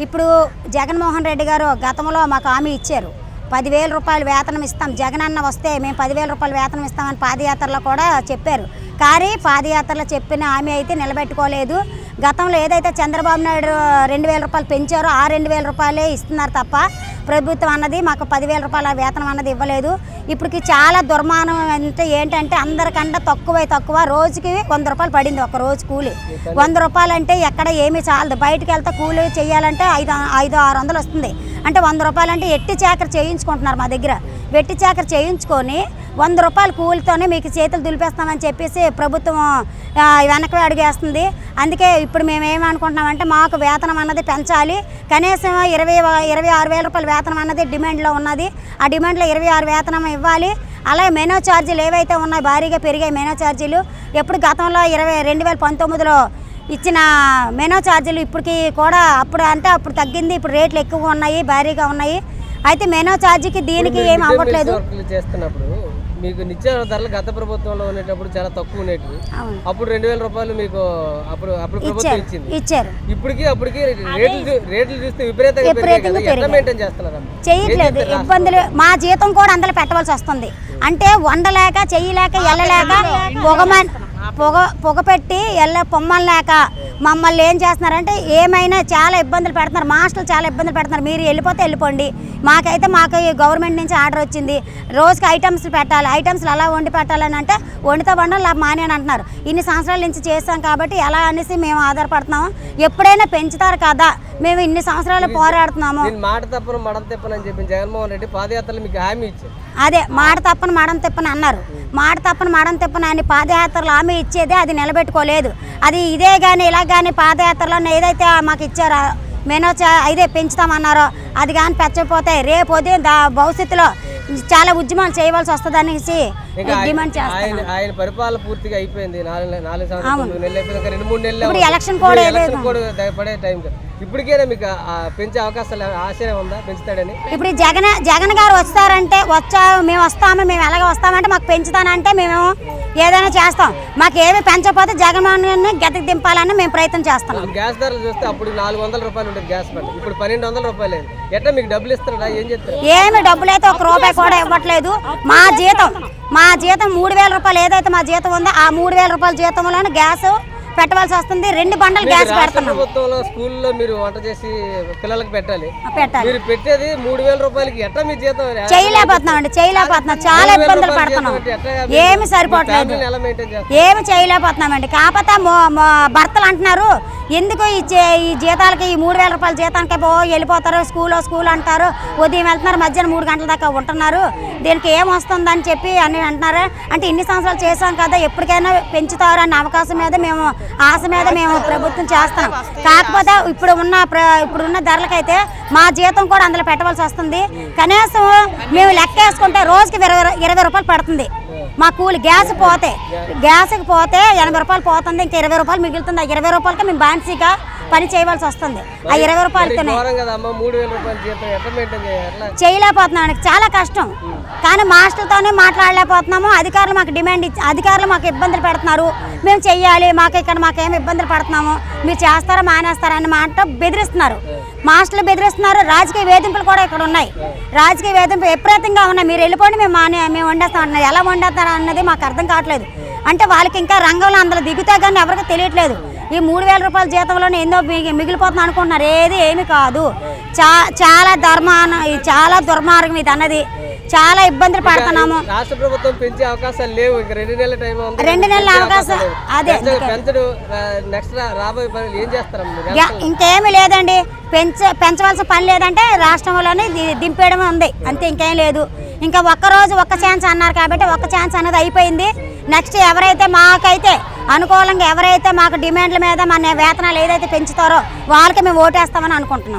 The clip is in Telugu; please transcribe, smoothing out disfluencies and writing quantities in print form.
ఇప్పుడు జగన్మోహన్ రెడ్డి గారు గతంలో మాకు హామీ ఇచ్చారు, 10,000 రూపాయలు వేతనం ఇస్తాం, జగనన్న వస్తే మేము 10,000 రూపాయలు వేతనం ఇస్తామని పాదయాత్రలో కూడా చెప్పారు. కానీ పాదయాత్రలో చెప్పిన హామీ అయితే నిలబెట్టుకోలేదు. గతంలో ఏదైతే చంద్రబాబు నాయుడు 2,000 రూపాయలు పెంచారో ఆ 2,000 రూపాయలే ఇస్తున్నారు తప్ప ప్రభుత్వం అన్నది మాకు 10,000 రూపాయల వేతనం అన్నది ఇవ్వలేదు. ఇప్పటికి చాలా దుర్మానం అంటే ఏంటంటే అందరికంటే తక్కువ రోజుకి 100 రూపాయలు పడింది. ఒక రోజు కూలి 100 రూపాయలు అంటే ఎక్కడ ఏమీ చాలదు. బయటకు వెళ్తే కూలి చేయాలంటే 500-600 వస్తుంది. అంటే 100 రూపాయలు అంటే ఎట్టి చాకరీ చేయించుకుంటున్నారు మా దగ్గర. వెట్టి చాకరీ చేయించుకొని 100 రూపాయల కూలితోనే మీకు చేతులు దులిపేస్తామని చెప్పేసి ప్రభుత్వం వెనక్కి అడిగేస్తుంది. అందుకే ఇప్పుడు మేము ఏమనుకుంటున్నామంటే మాకు వేతనం అన్నది పెంచాలి. కనీసం 26,000 రూపాయల వేతనం అన్నది డిమాండ్లో ఉన్నది. ఆ డిమాండ్లో 26 వేతనం ఇవ్వాలి. అలాగే మెనూ ఛార్జీలు ఏవైతే ఉన్నాయో భారీగా పెరిగాయి మెనూ ఛార్జీలు. ఎప్పుడు గతంలో 2019లో ఇచ్చిన మెనూ ఛార్జీలు ఇప్పటికి కూడా అప్పుడు తగ్గింది. ఇప్పుడు రేట్లు ఎక్కువగా ఉన్నాయి, భారీగా ఉన్నాయి. అయితే మెనూ ఛార్జీకి దీనికి ఏం అవ్వట్లేదు. మీకు నిత్యావసర ధరలు గత ప్రభుత్వంలో ఉండేటప్పుడు చాలా తక్కువ ఉండేవి. అప్పుడు 2,000 రూపాయలు మీకు అప్పుడు ప్రభుత్వం ఇచ్చారు. అప్పటికి రేట్లు చూస్తే విపరీతంగా చేయట్లేదు. ఇబ్బందులు మా జీతం కూడా అందులో పెట్టవలసి వస్తుంది. అంటే వండలేక చెయ్యలేక వెళ్ళలేక పొగ పెట్టి పొమ్మలేక మమ్మల్ని ఏం చేస్తున్నారంటే ఏమైనా చాలా ఇబ్బందులు పెడుతున్నారు. మాస్టర్లు చాలా ఇబ్బందులు పెడుతున్నారు. మీరు వెళ్ళిపోండి. మాకు గవర్నమెంట్ నుంచి ఆర్డర్ వచ్చింది, రోజుకి ఐటమ్స్ పెట్టాలి, ఐటమ్స్లు అలా వండి పెట్టాలని అంటే వండితో వండాలి ఇలా మానేని అంటున్నారు. ఇన్ని సంవత్సరాల నుంచి చేస్తాం కాబట్టి ఎలా అనేసి మేము ఆధారపడుతున్నాము. ఎప్పుడైనా పెంచుతారు కదా, మేము ఇన్ని సంవత్సరాలు పోరాడుతున్నాము. మాట తప్పను మడం తిప్పను అని చెప్పి జగన్మోహన్ రెడ్డి పాదయాత్రలు మీకు హామీ ఇచ్చారు. అదే మాట తప్పను మడం తిప్పని అన్నారు. మాట తప్పను మడం తిప్పని అని పాదయాత్రలు హామీ ఇచ్చేదే అది నిలబెట్టుకోలేదు. అది ఇదే కానీ ఇలా కానీ పాదయాత్రలో ఏదైతే మాకు ఇచ్చారో మెనూ ఇదే పెంచుతామన్నారో అది కానీ పెంచకపోతే రేపు భవిష్యత్తులో చాలా ఉద్యమాలు చేయవలసి వస్తుంది అనేసి డిమాండ్ చేస్తాను. ఆయన పరిపాలన పూర్తిగా అయిపోయింది. 4 సంవత్సరాలు ఇప్పుడు ఎలక్షన్ కూడా పడే టైం. ఇప్పటికైనా మీకు పెంచే అవకాశాలు ఆశ్చర్యం ఉందా పెంచుతాడని? ఇప్పుడు జగన్ గారు వస్తారంటే మేము ఎలాగ వస్తామంటే మాకు పెంచుతానంటే మేము ఏదైనా చేస్తాం. మాకు ఏమి పెంచకపోతే జగన్మోహన్ గతికి దింపాలని మేము ప్రయత్నం చేస్తాం. గ్యాస్ ధరలు చూస్తే అప్పుడు 400 రూపాయలు ఉండేది గ్యాస్ బండ్, ఇప్పుడు 1,200 రూపాయలు. ఎట్లా మీకు డబ్బులు ఇస్తారా? ఏం చెప్తారు? ఏమి డబ్బులు అయితే 1 రూపాయి కూడా ఇవ్వట్లేదు. మా జీతం 3,000 రూపాయలు ఏదైతే మా జీతం ఉందో ఆ 3,000 రూపాయల జీతంలోనే గ్యాస్ పెట్టవలసి వస్తుంది. 2 బండలు గ్యాస్ పెడుతున్నాం. ప్రభుత్వంలో స్కూల్లో మీరు వంట చేసి పిల్లలకు పెట్టాలి. మీరు పెట్టేది 3,000 రూపాయలకి. ఎట్లా మీ జీతం? చేయలేకపోతున్నాం. చాలా ఇబ్బందులు పడుతున్నాం. ఏమి సరిపోవట్లేదు, ఏమి చేయలేకపోతున్నామండి. కాకపోతే భర్తలు అంటున్నారు ఎందుకు ఈ జీతాలకి ఈ 3,000 రూపాయల జీతానికి వెళ్ళిపోతారు, స్కూల్ అంటారు, ఉదయం వెళ్తున్నారు, మధ్యాహ్నం 3 గంటల దాకా ఉంటున్నారు, దీనికి ఏం వస్తుందని చెప్పి అని అంటున్నారు. అంటే ఇన్ని సంవత్సరాలు చేసాం కదా, ఎప్పటికైనా పెంచుతారు అన్న అవకాశం మీద మేము ఆశ మీద మేము ప్రభుత్వం చేస్తాం. కాకపోతే ఇప్పుడున్న ధరలకైతే మా జీతం కూడా అందులో పెట్టవలసి వస్తుంది. కనీసం మేము లెక్క వేసుకుంటే రోజుకి 20 రూపాయలు పడుతుంది మా కూలి. గ్యాస్కి పోతే 80 రూపాయలు పోతుంది, ఇంకా 20 రూపాయలు మిగులుతుంది. ఆ 20 రూపాయలకి మేము బాన్సీగా పని చేయవలసి వస్తుంది. ఆ 20 రూపాయలతోనే చేయలేకపోతున్నాం. చాలా కష్టం. కానీ మాస్టర్లతోనే మాట్లాడలేకపోతున్నాము. అధికారులు మాకు అధికారులు మాకు ఇబ్బందులు పెడుతున్నారు. మేము చెయ్యాలి, మాకేమి ఇబ్బందులు పడుతున్నాము, మీరు చేస్తారా మానేస్తారా అని మాట బెదిరిస్తున్నారు. మాస్టర్లు బెదిరిస్తున్నారు. రాజకీయ వేధింపులు కూడా ఇక్కడ ఉన్నాయి. రాజకీయ వేధింపులు విపరీతంగా ఉన్నాయి. మీరు వెళ్ళిపోండి, మేము వండేస్తాం అంటున్నారు. ఎలా వండేస్తారా అన్నది మాకు అర్థం కావట్లేదు. అంటే వాళ్ళకి ఇంకా రంగంలో అందులో దిగుతా కానీ ఎవరికి తెలియట్లేదు. ఈ 3,000 రూపాయల జీతంలోనే ఎన్నో మిగిలిపోతుంది అనుకుంటున్నారు. ఏమీ కాదు. చాలా దుర్మార్గం ఇది అన్నది. చాలా ఇబ్బందులు పడుతున్నాము. రాష్ట్ర ప్రభుత్వం పెంచే అవకాశాలు లేవు. 2 నెలల టైం ఉంది. 2 నెలల అవకాశం అదే ఇంకేమీ లేదండి. పెంచవలసిన పని లేదంటే రాష్ట్రంలోనే దింపేయడమే ఉంది, అంతే. ఇంకేం లేదు. ఇంకా ఒక్క ఛాన్స్ అన్నారు కాబట్టి ఒక్క ఛాన్స్ అనేది అయిపోయింది. నెక్స్ట్ ఎవరైతే మాకైతే అనుకూలంగా ఎవరైతే మాకు డిమాండ్ల మీద మన వేతనాలు ఏదైతే పెంచుతారో వాళ్ళకి మేము ఓటేస్తామని అనుకుంటున్నాం.